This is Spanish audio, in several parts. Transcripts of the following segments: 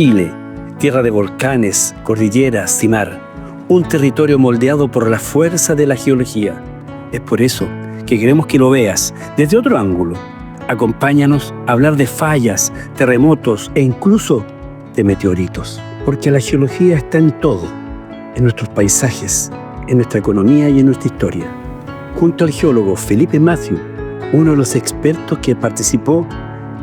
Chile, tierra de volcanes, cordilleras y mar, un territorio moldeado por la fuerza de la geología. Es por eso que queremos que lo veas desde otro ángulo. Acompáñanos a hablar de fallas, terremotos e incluso de meteoritos. Porque la geología está en todo, en nuestros paisajes, en nuestra economía y en nuestra historia. Junto al geólogo Felipe Matthew, uno de los expertos que participó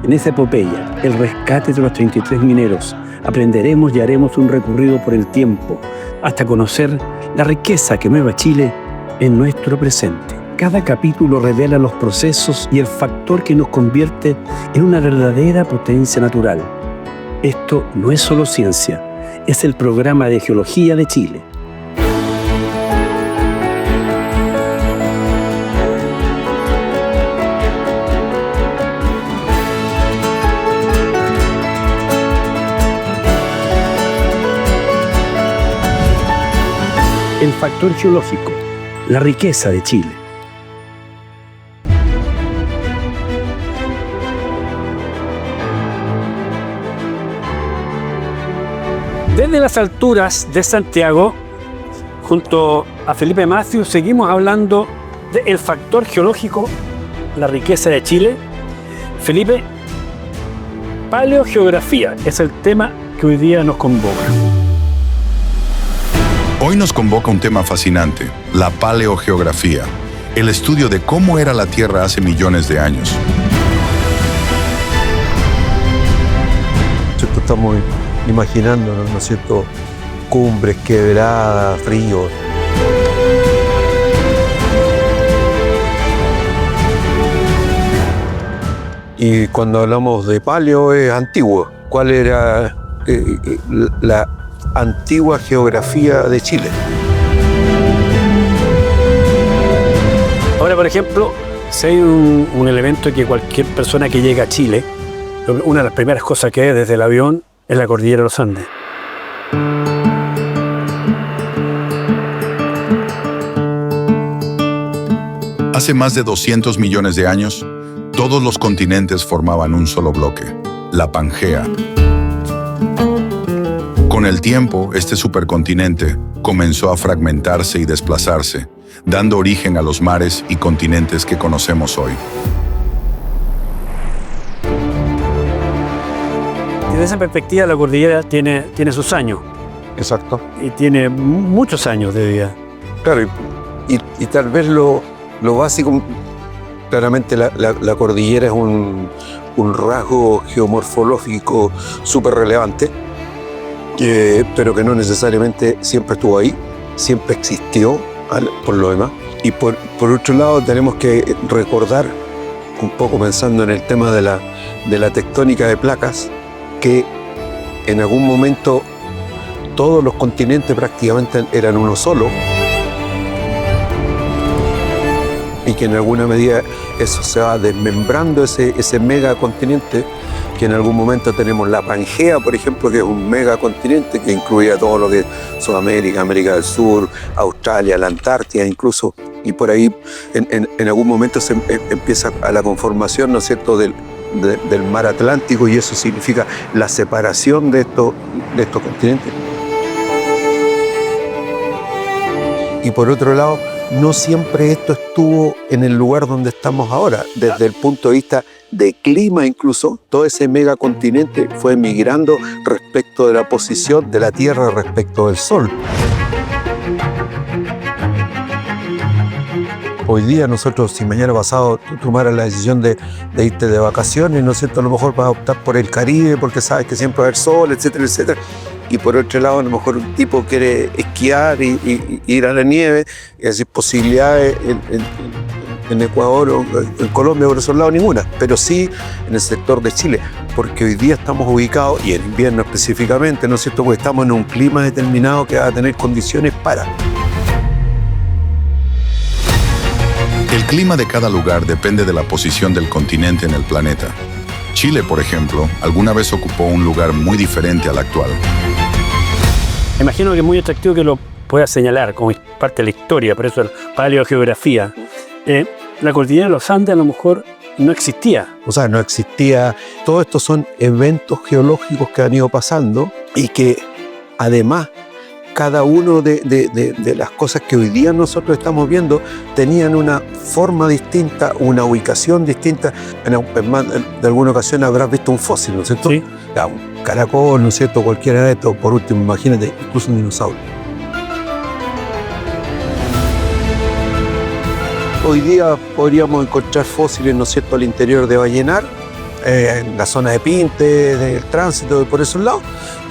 en esa epopeya, el rescate de los 33 mineros, aprenderemos y haremos un recorrido por el tiempo hasta conocer la riqueza que mueve a Chile en nuestro presente. Cada capítulo revela los procesos y el factor que nos convierte en una verdadera potencia natural. Esto no es solo ciencia, es el programa de Geología de Chile. El factor geológico, la riqueza de Chile. Desde las alturas de Santiago, junto a Felipe Matthew, seguimos hablando del factor geológico, la riqueza de Chile. Felipe, paleogeografía es el tema que hoy día nos convoca. Hoy nos convoca un tema fascinante, la paleogeografía, el estudio de cómo era la Tierra hace millones de años. Estamos imaginándonos, ¿no es cierto?, cumbres, quebradas, ríos. Y cuando hablamos de paleo es antiguo. ¿Cuál era la antigua geografía de Chile? Ahora, por ejemplo, si hay un elemento que cualquier persona que llega a Chile, una de las primeras cosas que ve desde el avión es la cordillera de los Andes. Hace más de 200 millones de años, todos los continentes formaban un solo bloque, la Pangea. Con el tiempo, este supercontinente comenzó a fragmentarse y desplazarse, dando origen a los mares y continentes que conocemos hoy. Desde esa perspectiva, la cordillera tiene sus años. Exacto. Y tiene muchos años de vida. Claro, y tal vez lo básico, claramente la cordillera es un rasgo geomorfológico súper relevante, pero que no necesariamente siempre estuvo ahí, siempre existió por lo demás. Y por otro lado tenemos que recordar, un poco pensando en el tema de la tectónica de placas, que en algún momento todos los continentes prácticamente eran uno solo, y que en alguna medida eso se va desmembrando, ese megacontinente, que en algún momento tenemos la Pangea, por ejemplo, que es un megacontinente que incluía todo lo que es Sudamérica, América del Sur, Australia, la Antártida incluso, y por ahí en algún momento se empieza a la conformación, ¿no es cierto?, del mar Atlántico, y eso significa la separación de estos continentes. Y por otro lado, no siempre esto estuvo en el lugar donde estamos ahora. Desde el punto de vista de clima incluso, todo ese megacontinente fue migrando respecto de la posición de la Tierra respecto del Sol. Hoy día nosotros, si mañana pasado tú tomaras la decisión de irte de vacaciones, ¿no es cierto?, a lo mejor vas a optar por el Caribe porque sabes que siempre va a haber sol, etcétera, etcétera. Y por otro lado, a lo mejor un tipo quiere esquiar y ir a la nieve, y así posibilidades en Ecuador o en Colombia, por esos lados ninguna, pero sí en el sector de Chile, porque hoy día estamos ubicados, y en invierno específicamente, ¿no es cierto?, porque estamos en un clima determinado que va a tener condiciones para. El clima de cada lugar depende de la posición del continente en el planeta. Chile, por ejemplo, alguna vez ocupó un lugar muy diferente al actual. Me imagino que es muy atractivo que lo pueda señalar como parte de la historia, por eso la paleogeografía. La cordillera de los Andes a lo mejor no existía. O sea, no existía. Todo esto son eventos geológicos que han ido pasando y que además cada uno de las cosas que hoy día nosotros estamos viendo tenían una forma distinta, una ubicación distinta. De alguna ocasión habrás visto un fósil, ¿no es cierto? Sí. Ya, un caracol, ¿no es cierto? Cualquiera de estos. Por último, imagínate, incluso un dinosaurio. Hoy día podríamos encontrar fósiles, ¿no es cierto?, al interior de Vallenar, en la zona de Pinte, del tránsito, por esos lados.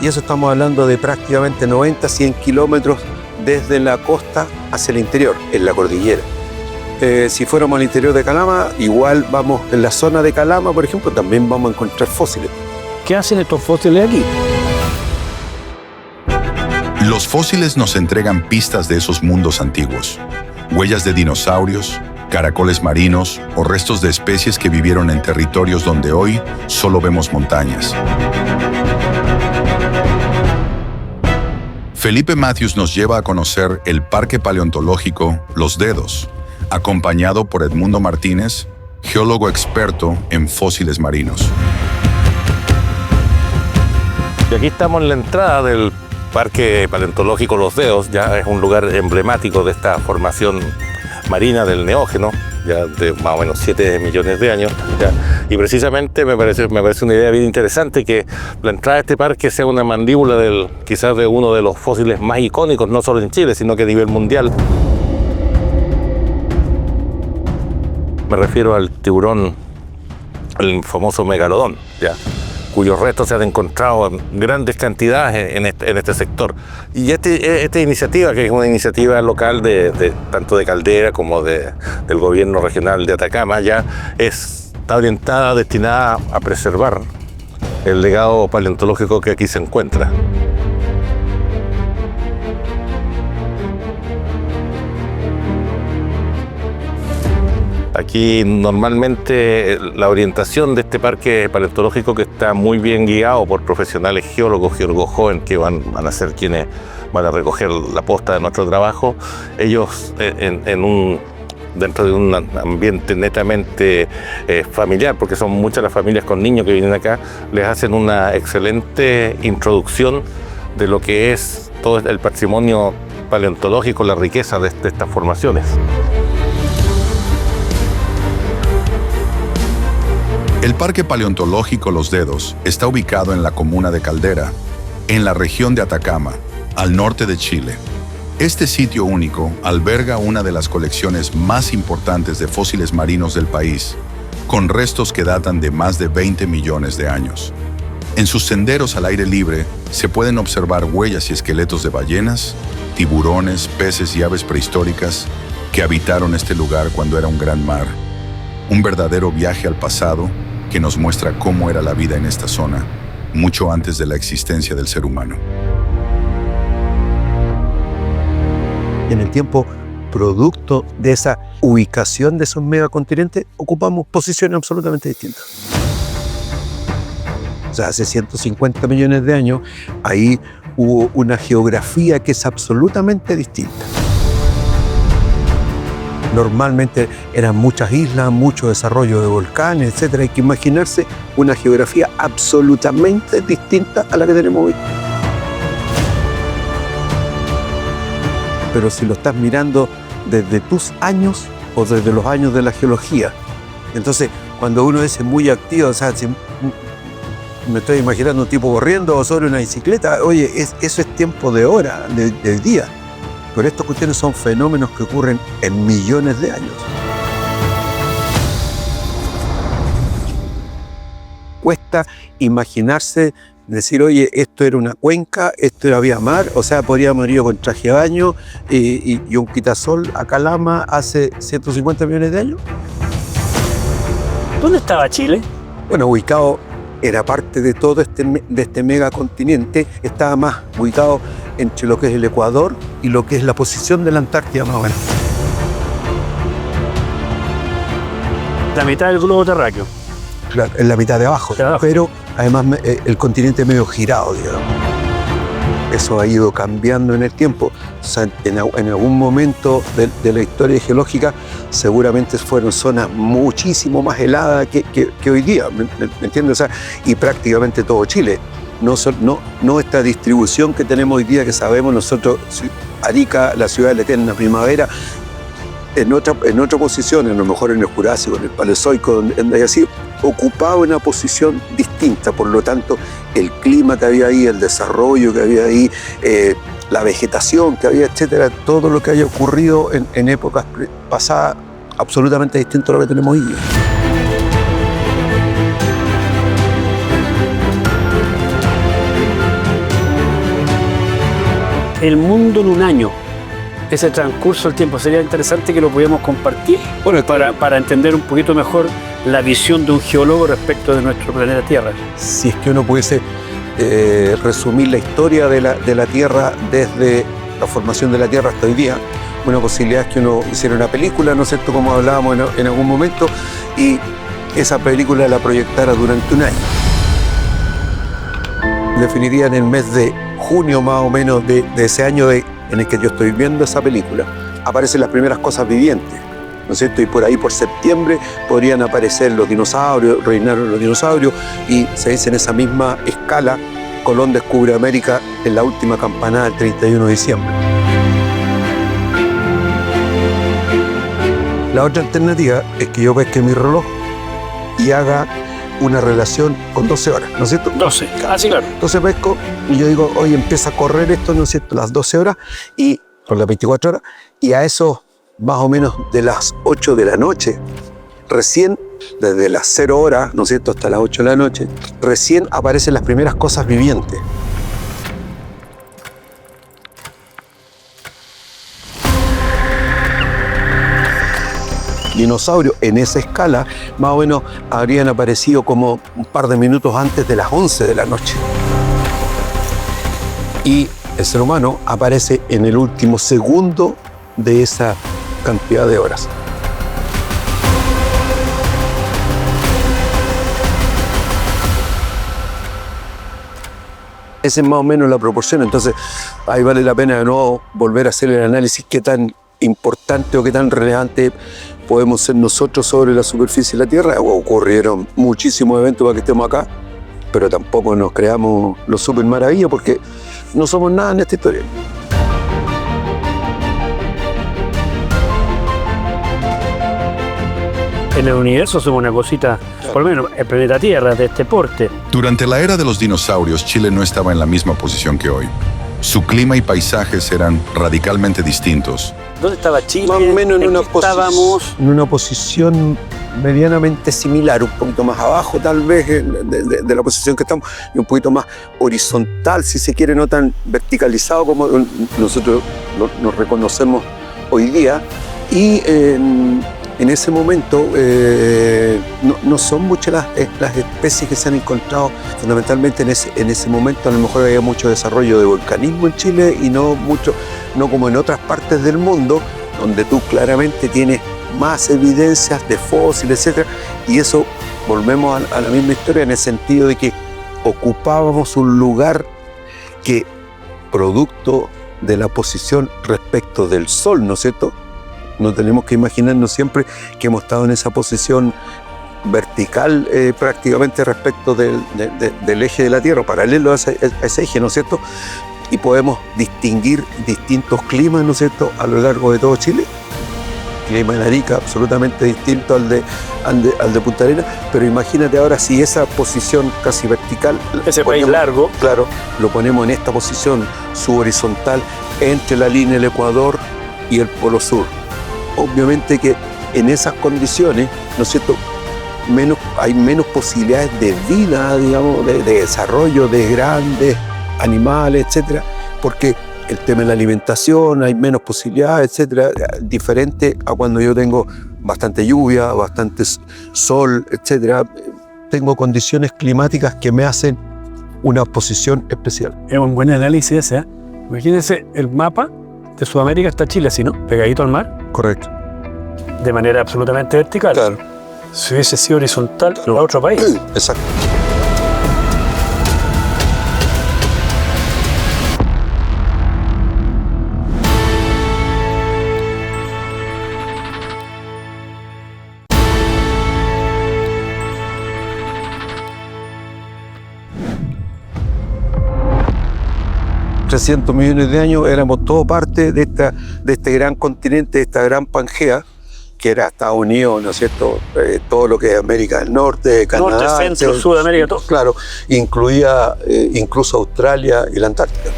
Y eso estamos hablando de prácticamente 90, 100 kilómetros desde la costa hacia el interior, en la cordillera. Si fuéramos al interior de Calama, igual vamos en la zona de Calama, por ejemplo, también vamos a encontrar fósiles. ¿Qué hacen estos fósiles aquí? Los fósiles nos entregan pistas de esos mundos antiguos. Huellas de dinosaurios, caracoles marinos o restos de especies que vivieron en territorios donde hoy solo vemos montañas. Felipe Matthews nos lleva a conocer el Parque Paleontológico Los Dedos, acompañado por Edmundo Martínez, geólogo experto en fósiles marinos. Y aquí estamos en la entrada del Parque Paleontológico Los Dedos. Ya es un lugar emblemático de esta formación marina del Neógeno, ya de más o menos 7 millones de años. Ya. Y precisamente me parece una idea bien interesante que la entrada a este parque sea una mandíbula quizás de uno de los fósiles más icónicos, no solo en Chile, sino que a nivel mundial. Me refiero al tiburón, el famoso megalodón, ya, cuyos restos se han encontrado en grandes cantidades en este sector. Y esta iniciativa, que es una iniciativa local tanto de Caldera como del gobierno regional de Atacama, ya está orientada, destinada a preservar el legado paleontológico que aquí se encuentra. Aquí normalmente la orientación de este parque paleontológico, que está muy bien guiado por profesionales geólogos jóvenes que van a ser quienes van a recoger la posta de nuestro trabajo, ellos dentro de un ambiente netamente familiar, porque son muchas las familias con niños que vienen acá, les hacen una excelente introducción de lo que es todo el patrimonio paleontológico, la riqueza de estas formaciones. El Parque Paleontológico Los Dedos está ubicado en la comuna de Caldera, en la región de Atacama, al norte de Chile. Este sitio único alberga una de las colecciones más importantes de fósiles marinos del país, con restos que datan de más de 20 millones de años. En sus senderos al aire libre se pueden observar huellas y esqueletos de ballenas, tiburones, peces y aves prehistóricas que habitaron este lugar cuando era un gran mar. Un verdadero viaje al pasado que nos muestra cómo era la vida en esta zona, mucho antes de la existencia del ser humano. En el tiempo, producto de esa ubicación de esos megacontinentes, ocupamos posiciones absolutamente distintas. O sea, hace 150 millones de años, ahí hubo una geografía que es absolutamente distinta. Normalmente eran muchas islas, mucho desarrollo de volcanes, etc. Hay que imaginarse una geografía absolutamente distinta a la que tenemos hoy. Pero si lo estás mirando desde tus años o desde los años de la geología, entonces cuando uno es muy activo, o sea, si me estoy imaginando un tipo corriendo o sobre una bicicleta, oye, eso es tiempo de hora, de día. Pero estas cuestiones son fenómenos que ocurren en millones de años. Cuesta imaginarse, decir, oye, esto era una cuenca, esto era vía mar, o sea, podríamos haber ido con traje de baño y un quitasol a Calama hace 150 millones de años. ¿Dónde estaba Chile? Bueno, ubicado, era parte de todo este megacontinente, estaba más ubicado entre lo que es el Ecuador y lo que es la posición de la Antártida, más o menos. La mitad del globo terráqueo. Claro, en la mitad de abajo, pero además el continente medio girado, digamos. eso ha ido cambiando en el tiempo. O sea, en algún momento de la historia geológica seguramente fueron zonas muchísimo más heladas que hoy día, ¿me entiendes? O sea, y prácticamente todo Chile. No esta distribución que tenemos hoy día, que sabemos nosotros, Arica, la ciudad de la eterna primavera, en otra posición, a lo mejor en el Jurásico, en el Paleozoico, donde así, ocupaba una posición distinta. Por lo tanto, el clima que había ahí, el desarrollo que había ahí, la vegetación que había, etcétera, todo lo que haya ocurrido en épocas pasadas, absolutamente distinto a lo que tenemos hoy día. El mundo en un año, ese transcurso del tiempo, sería interesante que lo pudiéramos compartir para entender un poquito mejor la visión de un geólogo respecto de nuestro planeta Tierra. Si es que uno pudiese resumir la historia de la Tierra desde la formación de la Tierra hasta hoy día, una posibilidad es que uno hiciera una película, ¿no es cierto?, como hablábamos en algún momento, y esa película la proyectara durante un año. Definiría en el mes de junio más o menos de ese año en el que yo estoy viendo esa película, aparecen las primeras cosas vivientes, ¿no es cierto? Y por ahí, por septiembre, podrían aparecer los dinosaurios, reinaron los dinosaurios, y se dice en esa misma escala, Colón descubre América en la última campanada del 31 de diciembre. La otra alternativa es que yo pesque mi reloj y haga una relación con 12 horas, ¿no es cierto? 12, así claro. Entonces pesco y yo digo, hoy empieza a correr esto, ¿no es cierto?, las 12 horas y con las 24 horas, y a eso más o menos de las 8 de la noche, recién desde las 0 horas, ¿no es cierto?, hasta las 8 de la noche, recién aparecen las primeras cosas vivientes. Dinosaurios en esa escala más o menos habrían aparecido como un par de minutos antes de las 11 de la noche. Y el ser humano aparece en el último segundo de esa cantidad de horas. Esa es más o menos la proporción. Entonces ahí vale la pena de nuevo volver a hacer el análisis qué tan importante o qué tan relevante podemos ser nosotros sobre la superficie de la Tierra. Ocurrieron muchísimos eventos para que estemos acá, pero tampoco nos creamos los super maravillas porque no somos nada en esta historia. En el universo somos una cosita, por lo menos el planeta Tierra, de este porte. Durante la era de los dinosaurios, Chile no estaba en la misma posición que hoy. Su clima y paisajes eran radicalmente distintos. ¿Dónde estaba Chile? Más o menos estábamos en una posición medianamente similar, un poquito más abajo tal vez de la posición que estamos, y un poquito más horizontal, si se quiere, no tan verticalizado como nosotros nos reconocemos hoy día. Y en ese momento no son muchas las especies que se han encontrado. Fundamentalmente en ese momento a lo mejor había mucho desarrollo de volcanismo en Chile y no como en otras partes del mundo, donde tú claramente tienes más evidencias de fósiles, etc. Y eso, volvemos a la misma historia en el sentido de que ocupábamos un lugar que, producto de la posición respecto del Sol, ¿no es cierto?, no tenemos que imaginarnos siempre que hemos estado en esa posición vertical prácticamente respecto del eje de la Tierra, paralelo a ese eje, ¿no es cierto? Y podemos distinguir distintos climas, ¿no es cierto?, a lo largo de todo Chile. El clima en Arica absolutamente distinto al de Punta Arenas, pero imagínate ahora si esa posición casi vertical, ese país largo, claro, lo ponemos en esta posición subhorizontal entre la línea del Ecuador y el Polo Sur. Obviamente que en esas condiciones, ¿no es cierto?, hay menos posibilidades de vida, digamos, de desarrollo de grandes animales, etcétera, porque el tema de la alimentación, hay menos posibilidades, etcétera, diferente a cuando yo tengo bastante lluvia, bastante sol, etcétera. Tengo condiciones climáticas que me hacen una posición especial. Es un buen análisis ese, ¿eh? Imagínense el mapa de Sudamérica, está Chile así, ¿no?, pegadito al mar. Correcto. De manera absolutamente vertical. Claro. Si hubiese sido horizontal, claro, a otro país. Exacto. 300 millones de años éramos todo parte de este gran continente, de esta gran Pangea, que era Estados Unidos, ¿no es cierto? Todo lo que es América del Norte, Canadá. Norte, Centro, Sudamérica, todo. Claro, incluía incluso Australia y la Antártica.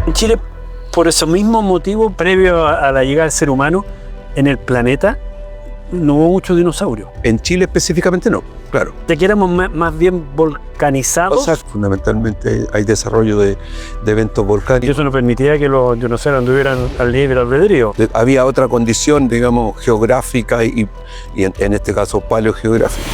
En Chile, por ese mismo motivo, previo a la llegada del ser humano en el planeta, no hubo muchos dinosaurios. En Chile específicamente no, claro. Ya que éramos más bien volcanizados. O sea, fundamentalmente hay desarrollo de eventos Y volcánicos. eso no permitía que los dinosaurios anduvieran al libre albedrío. Había otra condición, digamos, geográfica y en este caso paleogeográfica.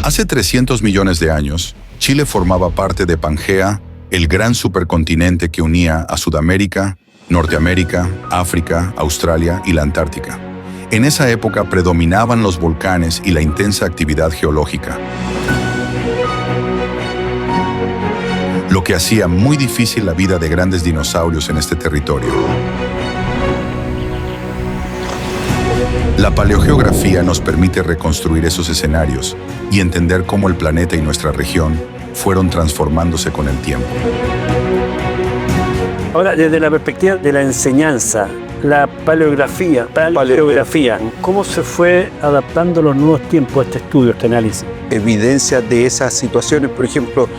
Hace 300 millones de años, Chile formaba parte de Pangea, el gran supercontinente que unía a Sudamérica, Norteamérica, África, Australia y la Antártica. En esa época predominaban los volcanes y la intensa actividad geológica, lo que hacía muy difícil la vida de grandes dinosaurios en este territorio. La paleogeografía nos permite reconstruir esos escenarios y entender cómo el planeta y nuestra región fueron transformándose con el tiempo. Ahora, desde la perspectiva de la enseñanza, la paleografía, ¿cómo se fue adaptando a los nuevos tiempos este estudio, este análisis? Evidencia de esas situaciones, por ejemplo,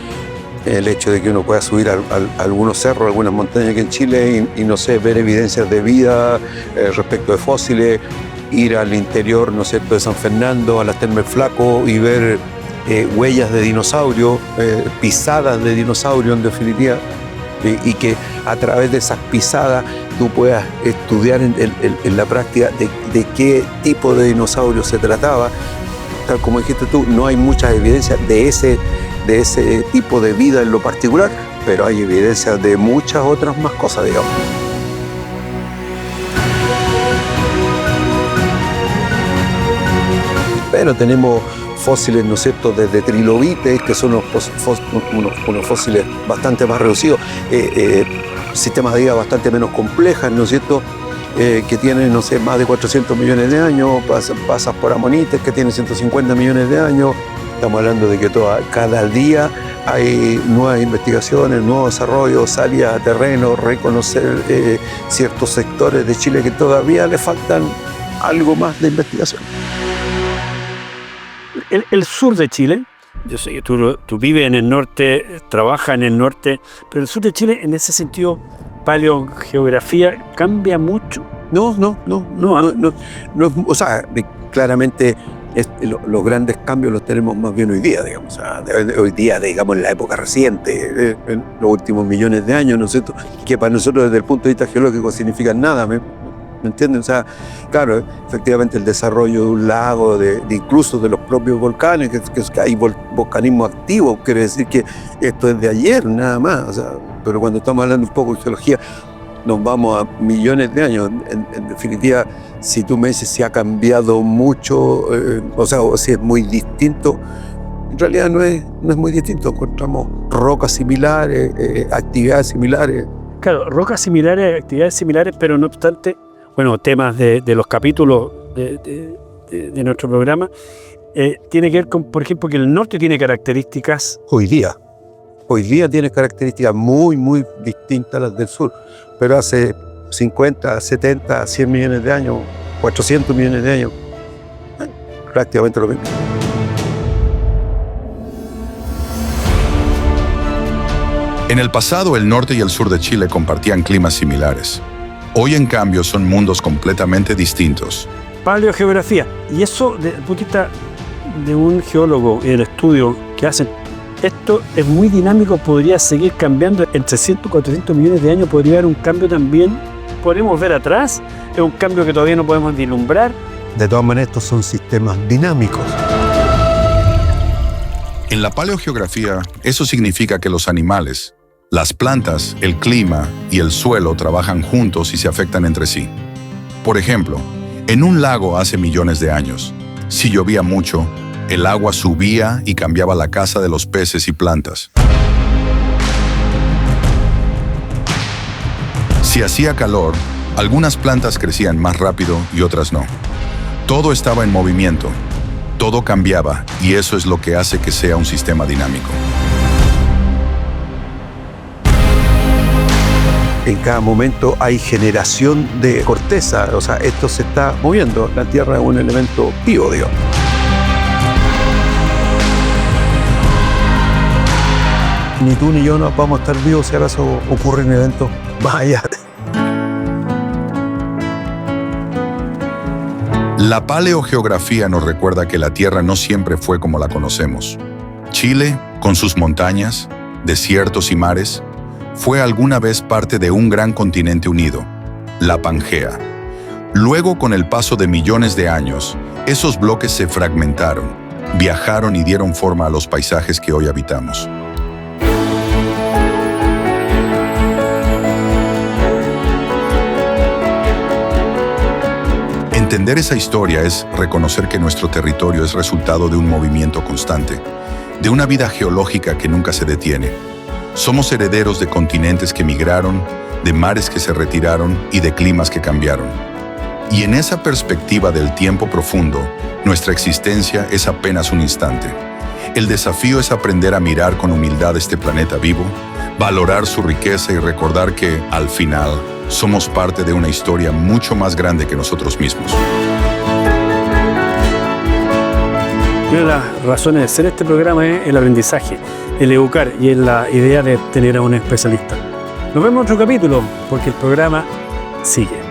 el hecho de que uno pueda subir a algunos cerros, algunas montañas aquí en Chile y no sé, ver evidencias de vida respecto de fósiles, ir al interior, ¿no es cierto?, de San Fernando, a la Terma del Flaco y ver huellas de dinosaurio, pisadas de dinosaurio en definitiva, y que a través de esas pisadas tú puedas estudiar en la práctica de qué tipo de dinosaurio se trataba. Tal como dijiste tú, no hay muchas evidencias de ese tipo de vida en lo particular, pero hay evidencias de muchas otras más cosas, digamos. Pero tenemos fósiles, ¿no es cierto?, desde trilobites, que son unos fósiles bastante más reducidos, sistemas de vida bastante menos complejas, ¿no es cierto?, que tienen, no sé, más de 400 millones de años, pasas por amonites que tienen 150 millones de años. Estamos hablando de que cada día hay nuevas investigaciones, nuevos desarrollos, salidas a terreno, reconocer ciertos sectores de Chile que todavía le faltan algo más de investigación. El sur de Chile, yo sé que tú vives en el norte, trabajas en el norte, pero el sur de Chile, en ese sentido, paleogeografía, ¿cambia mucho? No, o sea, claramente los grandes cambios los tenemos más bien hoy día, digamos. O sea, hoy día, digamos, en la época reciente, en los últimos millones de años, ¿no es cierto?, que para nosotros desde el punto de vista geológico significan nada, ¿me entienden? O sea, claro, efectivamente el desarrollo de un lago, de incluso de los propios volcanes, que hay volcanismo activo, quiere decir que esto es de ayer, nada más. O sea, pero cuando estamos hablando un poco de geología, nos vamos a millones de años. En definitiva, si tú me dices si ha cambiado mucho, o si es muy distinto, en realidad no es muy distinto. Encontramos rocas similares, actividades similares. Claro, rocas similares, actividades similares, pero no obstante, bueno, temas de los capítulos de nuestro programa, tiene que ver con, por ejemplo, que el norte tiene características. Hoy día tiene características muy, muy distintas a las del sur, pero hace 50, 70, 100 millones de años, 400 millones de años, prácticamente lo mismo. En el pasado, el norte y el sur de Chile compartían climas similares. Hoy, en cambio, son mundos completamente distintos. Paleogeografía. Y eso, desde el punto de vista de un geólogo y el estudio que hacen, esto es muy dinámico, podría seguir cambiando. En 300, 400 millones de años podría haber un cambio también. Podemos ver atrás, es un cambio que todavía no podemos vislumbrar. De todas maneras, estos son sistemas dinámicos. En la paleogeografía, eso significa que los animales, las plantas, el clima y el suelo trabajan juntos y se afectan entre sí. Por ejemplo, en un lago hace millones de años, si llovía mucho, el agua subía y cambiaba la casa de los peces y plantas. Si hacía calor, algunas plantas crecían más rápido y otras no. Todo estaba en movimiento. Todo cambiaba y eso es lo que hace que sea un sistema dinámico. En cada momento hay generación de corteza, o sea, esto se está moviendo. La Tierra es un elemento vivo, digamos. Ni tú ni yo no vamos a estar vivos si acaso ocurren eventos más allá. La paleogeografía nos recuerda que la Tierra no siempre fue como la conocemos. Chile, con sus montañas, desiertos y mares, fue alguna vez parte de un gran continente unido, la Pangea. Luego, con el paso de millones de años, esos bloques se fragmentaron, viajaron y dieron forma a los paisajes que hoy habitamos. Entender esa historia es reconocer que nuestro territorio es resultado de un movimiento constante, de una vida geológica que nunca se detiene. Somos herederos de continentes que migraron, de mares que se retiraron y de climas que cambiaron. Y en esa perspectiva del tiempo profundo, nuestra existencia es apenas un instante. El desafío es aprender a mirar con humildad este planeta vivo, valorar su riqueza y recordar que, al final, somos parte de una historia mucho más grande que nosotros mismos. Una de las razones de ser este programa es el aprendizaje, el educar y es la idea de tener a un especialista. Nos vemos en otro capítulo porque el programa sigue.